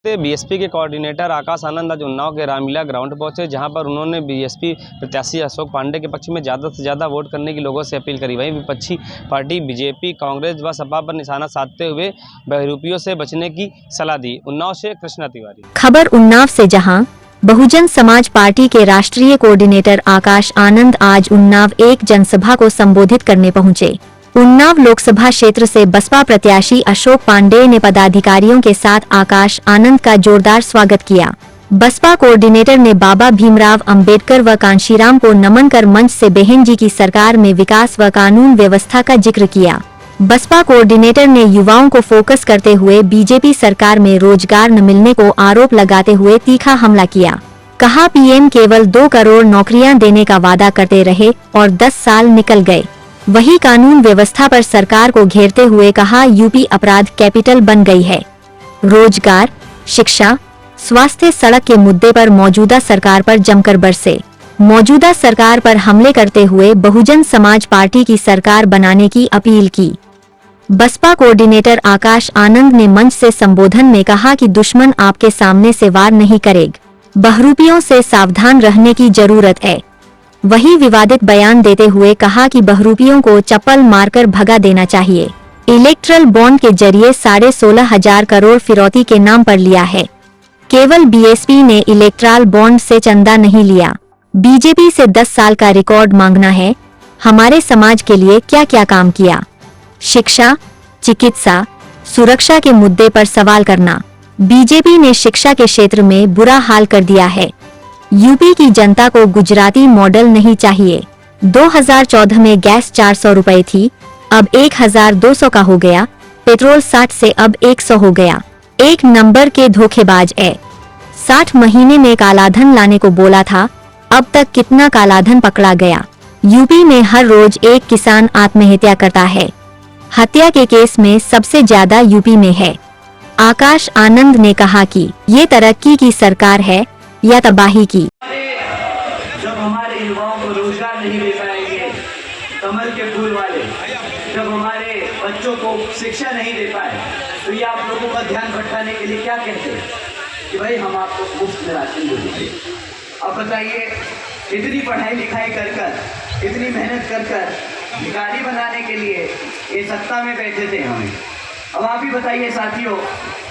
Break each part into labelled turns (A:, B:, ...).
A: BSP के coordinator Akash Anand आज उन्नाव के रामलीला ग्राउंड पहुंचे, जहां पर उन्होंने बीएसपी प्रत्याशी अशोक पांडे के पक्ष में ज़्यादा से ज़्यादा वोट करने की लोगों से अपील करी। वहीं विपक्षी पार्टी बीजेपी, कांग्रेस व सपा पर निशाना साधते हुए बहरूपियों से बचने की सलाह दी। उन्नाव से कृष्णा तिवारी।
B: खबर उन्नाव से, जहां बहुजन समाज पार्टी के राष्ट्रीय कोऑर्डिनेटर आकाश आनंद आज उन्नाव एक जनसभा को संबोधित करने पहुंचे। उन्नाव लोकसभा क्षेत्र से बसपा प्रत्याशी अशोक पांडे ने पदाधिकारियों के साथ आकाश आनंद का जोरदार स्वागत किया। बसपा कोऑर्डिनेटर ने बाबा भीमराव अंबेडकर व कांशीराम को नमन कर मंच से बहन जी की सरकार में विकास व कानून व्यवस्था का जिक्र किया। बसपा कोऑर्डिनेटर ने युवाओं को फोकस करते हुए बीजेपी सरकार में रोजगार न मिलने को आरोप लगाते हुए तीखा हमला किया। कहा, पीएम केवल 2 करोड़ नौकरियां देने का वादा करते रहे और 10 साल निकल गए। वही कानून व्यवस्था पर सरकार को घेरते हुए कहा, यूपी अपराध कैपिटल बन गई है। रोजगार, शिक्षा, स्वास्थ्य, सड़क के मुद्दे पर मौजूदा सरकार पर जमकर बरसे। मौजूदा सरकार पर हमले करते हुए बहुजन समाज पार्टी की सरकार बनाने की अपील की। बसपा कोऑर्डिनेटर आकाश आनंद ने मंच से संबोधन में कहा कि दुश्मन आपके सामने से वार नहीं करेगा, बहरूपियों से सावधान रहने की जरूरत है। वही विवादित बयान देते हुए कहा कि बहरूपियों को चप्पल मारकर भगा देना चाहिए। इलेक्ट्रल बॉन्ड के जरिए 16,500 करोड़ फिरौती के नाम पर लिया है। केवल बीएसपी ने इलेक्ट्रल बॉन्ड से चंदा नहीं लिया। बीजेपी से 10 साल का रिकॉर्ड मांगना है। हमारे समाज के लिए क्या क्या काम किया, शिक्षा, चिकित्सा, सुरक्षा के मुद्दे पर सवाल करना। बीजेपी ने शिक्षा के क्षेत्र में बुरा हाल कर दिया है। यूपी की जनता को गुजराती मॉडल नहीं चाहिए। 2014 में गैस 400 रुपए थी, अब 1,200 का हो गया। पेट्रोल 60 से अब 100 हो गया। एक नंबर के धोखेबाज है। 60 महीने में कालाधन लाने को बोला था, अब तक कितना कालाधन पकड़ा गया। यूपी में हर रोज एक किसान आत्महत्या करता है। हत्या के केस में सबसे ज्यादा यूपी में है। आकाश आनंद ने कहा कि ये तरक्की की सरकार है या तबाही की।
C: जब हमारे युवाओं को रोजगार नहीं दे पाएंगे, कमल के फूल वाले, जब हमारे बच्चों को शिक्षा नहीं दे पाए, तो ये आप लोगों का ध्यान भटकाने के लिए क्या कहते हैं कि भाई हम आपको मुफ्त में राशन दे देंगे। अब बताइए, इतनी पढ़ाई लिखाई कर कर, इतनी मेहनत कर कर भिखारी बनाने के लिए ये सत्ता में बैठे थे हमें। अब आप ही बताइए साथियों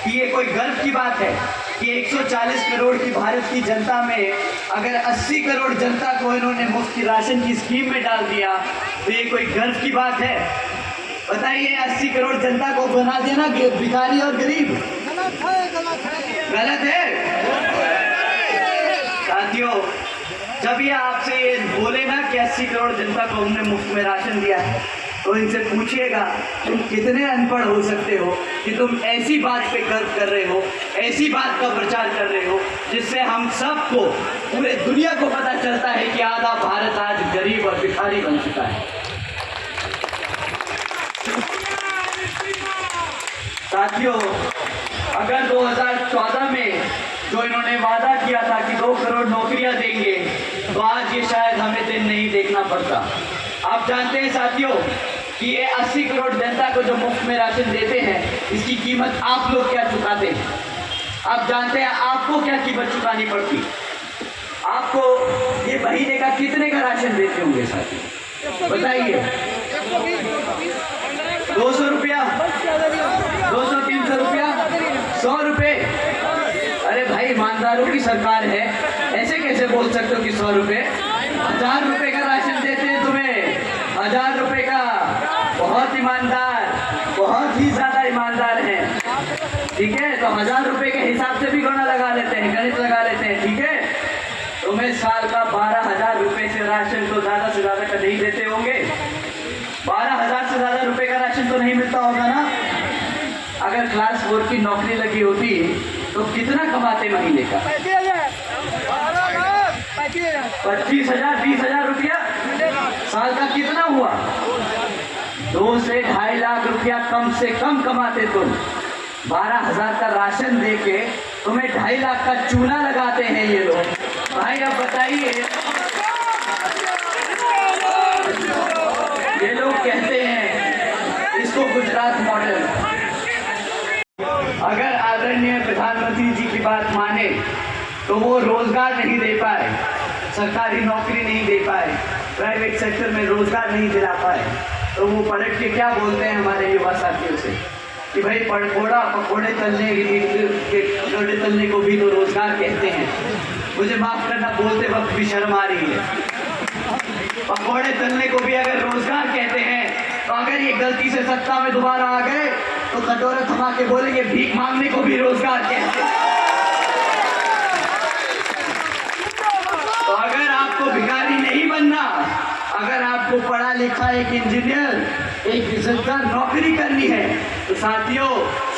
C: कि ये कोई गर्व की बात है कि 140 करोड़ की भारत की जनता में अगर 80 करोड़ जनता को इन्होंने मुफ्त की राशन की स्कीम में डाल दिया, तो ये कोई गर्व की बात है? बताइए, 80 करोड़ जनता को बना देना भिखारी और गरीब गलत है साथियों। जब ये आपसे ये बोले ना कि 80 करोड़ जनता को हमने मुफ्त में राशन दिया है, तो इनसे पूछिएगा तुम कितने अनपढ़ हो सकते हो कि तुम ऐसी बात पे गर्व कर रहे हो, ऐसी बात का प्रचार कर रहे हो जिससे हम सबको, पूरे दुनिया को पता चलता है कि आधा भारत आज गरीब और भिखारी बन चुका है। साथियों, अगर 2014 में जो इन्होंने वादा किया था कि 2 करोड़ नौकरियां देंगे, तो आज ये शायद हमें दिन नहीं देखना पड़ता। आप जानते हैं साथियों कि ये 80 करोड़ जनता को जो मुफ्त में राशन देते हैं, इसकी कीमत आप लोग क्या चुकाते हैं? आप जानते हैं आपको क्या कीमत चुकानी पड़ती? आपको ये महीने का कितने का राशन देते होंगे साथियों, बताइए? 200 रुपया, 200-300 रुपया, 100 रुपये? अरे भाई, ईमानदारों की सरकार है, ऐसे कैसे बोल सकते हो कि 100 रुपये? 1000 रुपये का राशन देते हैं तुम्हें, 1000 रुपये का। बहुत ईमानदार, बहुत ही ज्यादा ईमानदार है, ठीक है? तो 1000 रुपये के हिसाब से भी गणना लगा लेते हैं, गणित लगा लेते हैं, ठीक है? तुम्हें साल का 12,000 रुपये से राशन तो ज्यादा से ज्यादा का नहीं देते होंगे। 12,000 से ज्यादा रुपये का राशन तो नहीं मिलता होगा ना? अगर क्लास 4 की नौकरी लगी होती तो कितना कमाते महीने का? 25,000, 20,000 रुपया साल का कितना हुआ? 2 से 2.5 लाख रुपया कम से कम कमाते तुम। 12,000 का राशन देके तुम्हें 2.5 लाख का चूना लगाते हैं ये लोग। भाई अब बताइए, ये लोग कहते हैं इसको गुजरात मॉडल। अगर आदरणीय प्रधानमंत्री शास्त्री जी की बात माने तो वो रोजगार नहीं दे पाए, सरकारी नौकरी नहीं दे पाए, प्राइवेट सेक्टर में रोजगार नहीं दिला पाए, तो वो पलट के क्या बोलते हैं हमारे युवा साथियों से कि भाई पकौड़े तलने को भी तो रोजगार कहते हैं। मुझे माफ करना, बोलते वक्त भी शर्म आ रही है। पकौड़े तलने को भी अगर रोजगार कहते हैं तो अगर ये गलती से सत्ता में दोबारा आ गए तो कटोरा थमा के बोलेंगे भीख मांगने को भी रोजगार कहते हैं। तो अगर आपको भिखारी नहीं बनना, अगर आपको पढ़ा लिखा एक इंजीनियर, एक इज्जतदार नौकरी करनी है, तो साथियों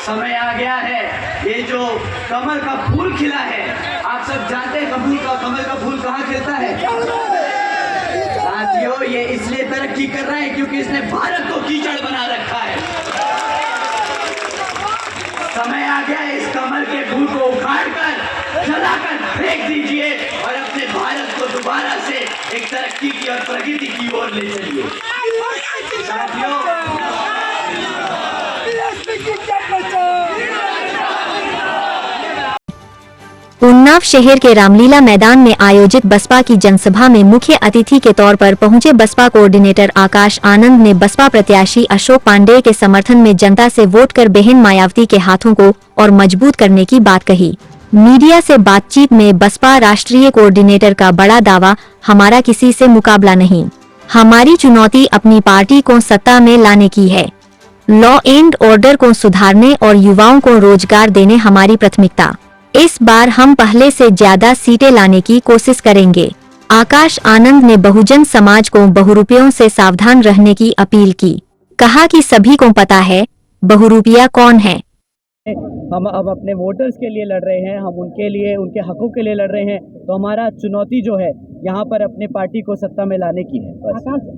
C: समय आ गया है। ये जो कमल का फूल खिला है, आप सब जानते हैं कमल का फूल कहाँ खिलता है साथियों? ये इसलिए तरक्की कर रहा है क्योंकि इसने भारत को कीचड़ बना रखा है। समय आ गया है, इस कमल के फूल को उखाड़कर जलाकर फेंक दीजिए और अपने भारत को दोबारा से एक तरक्की की और प्रगति की ओर ले चलिए साथियों।
B: उन्नाव शहर के रामलीला मैदान में आयोजित बसपा की जनसभा में मुख्य अतिथि के तौर पर पहुंचे बसपा कोऑर्डिनेटर आकाश आनंद ने बसपा प्रत्याशी अशोक पांडेय के समर्थन में जनता से वोट कर बहन मायावती के हाथों को और मजबूत करने की बात कही। मीडिया से बातचीत में बसपा राष्ट्रीय कोऑर्डिनेटर का बड़ा दावा, हमारा किसी से मुकाबला नहीं, हमारी चुनौती अपनी पार्टी को सत्ता में लाने की है। लॉ एंड ऑर्डर को सुधारने और युवाओं को रोजगार देने हमारी प्राथमिकता। इस बार हम पहले से ज्यादा सीटें लाने की कोशिश करेंगे। आकाश आनंद ने बहुजन समाज को बहुरूपियों से सावधान रहने की अपील की। कहा कि सभी को पता है बहुरूपिया कौन है।
D: हम अब अपने वोटर्स के लिए लड़ रहे हैं, हम उनके लिए, उनके हकों के लिए लड़ रहे हैं। तो हमारा चुनौती जो है यहाँ पर अपने पार्टी को सत्ता में लाने की है।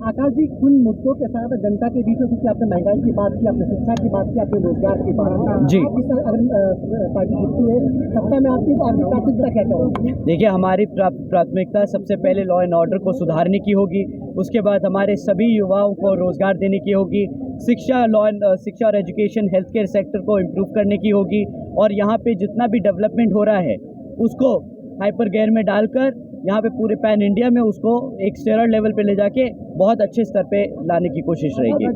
E: आकाश जी, कुछ मुद्दों के साथ जनता के बीच में, क्योंकि आपने महंगाई की बात की, आपने शिक्षा की बात की, आपने रोजगार की बात की जी, अगर पार्टी जीतती है सत्ता में आपकी, तो आपकी प्राथमिकता क्या होगी? देखिए, हमारी प्राथमिकता सबसे पहले लॉ एंड ऑर्डर को सुधारने की होगी। उसके बाद हमारे सभी युवाओं को रोजगार देने की होगी। शिक्षा और एजुकेशन, हेल्थ केयर सेक्टर को इम्प्रूव करने की होगी। और यहाँ पे जितना भी डेवलपमेंट हो रहा है उसको हाइपर गियर में डालकर यहाँ पे पूरे पैन इंडिया में उसको एक स्टेरॉइड लेवल पे ले जाके बहुत अच्छे स्तर पे लाने की कोशिश रहेगी।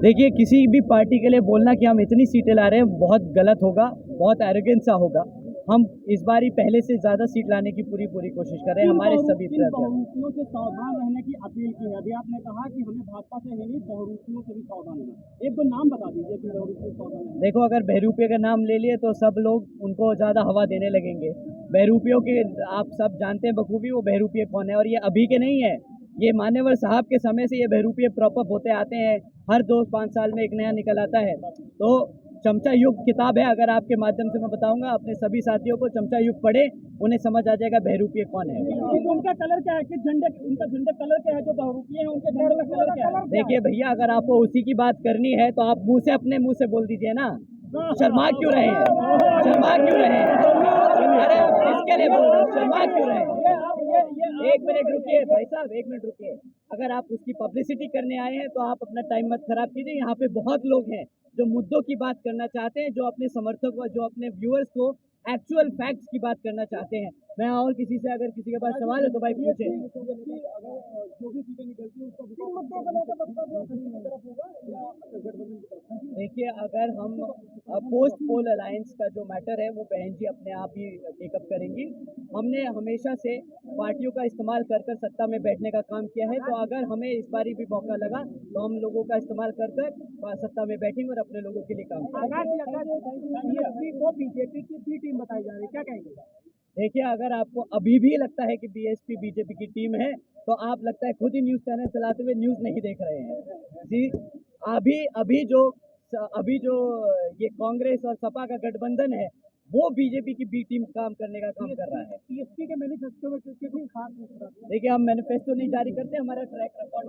E: देखिए, किसी भी पार्टी के लिए बोलना कि हम इतनी सीटें ला रहे हैं बहुत गलत होगा, बहुत एरोगेंस सा होगा। हम इस बार ही पहले से ज़्यादा सीट लाने की पूरी कोशिश कर रहे हैं। हमारे सभी बहुरूपियों से सावधान रहने की अपील की है। अभी आपने कहा कि हमें भाजपा से नहीं, बहुरूपियों से भी सावधान रहना। एक दो नाम बता दीजिए कि बहुरूपियों से सावधान रहना।
D: देखो, अगर बहरूपिया का नाम ले लिए तो सब लोग उनको ज़्यादा हवा देने लगेंगे। बहरूपियों के आप सब जानते हैं बखूबी वो बहरूपिया कौन है, और ये अभी के नहीं है, ये मान्यवर साहब के समय से ये बहरूपिया प्रॉपर होते आते हैं। हर 2-5 साल में एक नया निकल आता है। तो चमचा युग किताब है, अगर आपके माध्यम से मैं बताऊंगा, अपने सभी साथियों को चमचा युग पढ़े, उन्हें समझ आ जाएगा बहरूपिया कौन है।
E: उनका कलर क्या है? कि उनका झंडे कलर क्या है? जो बहरूपिया है उनके झंडे का कलर क्या है?
D: देखिए भैया, अगर आपको उसी की बात करनी है तो आप अपने मुंह से बोल दीजिए ना। शर्मा क्यों रहे हैं? अरे किसके लिए बोल रहे हैं? शर्मा क्यों रहे हैं? एक मिनट रुकिए भाई साहब, एक मिनट रुकिए। अगर आप उसकी पब्लिसिटी करने आए हैं तो आप अपना टाइम मत खराब कीजिए। यहाँ पे बहुत लोग हैं जो मुद्दों की बात करना चाहते हैं, जो अपने समर्थकों, जो अपने व्यूअर्स को एक्चुअल फैक्ट्स की बात करना चाहते हैं। मैं और किसी से, अगर किसी के पास सवाल है तो भाई पूछे। देखिए, अगर हम पोस्ट पोल अलायंस का जो मैटर है वो बहन जी अपने आप ही टेकअप करेंगी। हमने हमेशा से पार्टियों का इस्तेमाल कर सत्ता में बैठने का काम किया है। तो अगर हमें इस बारी भी मौका लगा तो हम लोगों का इस्तेमाल कर सत्ता में बैठेंगे और अपने लोगों के लिए काम करेंगे।
E: बीजेपी की बी टीम बताई जा रही है, क्या कहेंगे?
D: देखिए, अगर आपको अभी भी लगता है कि बीएसपी बीजेपी की टीम है तो आप लगता है खुद ही न्यूज़ चैनल चलाते हुए न्यूज़ नहीं देख रहे हैं जी। अभी जो ये कांग्रेस और सपा का गठबंधन है वो बीजेपी की बी टीम काम करने का काम कर रहा है।
E: टीएसपी के मैनिफेस्टो में कितनी खास?
D: देखिए, हम मैनिफेस्टो नहीं जारी करते, हमारा ट्रैक रिकॉर्ड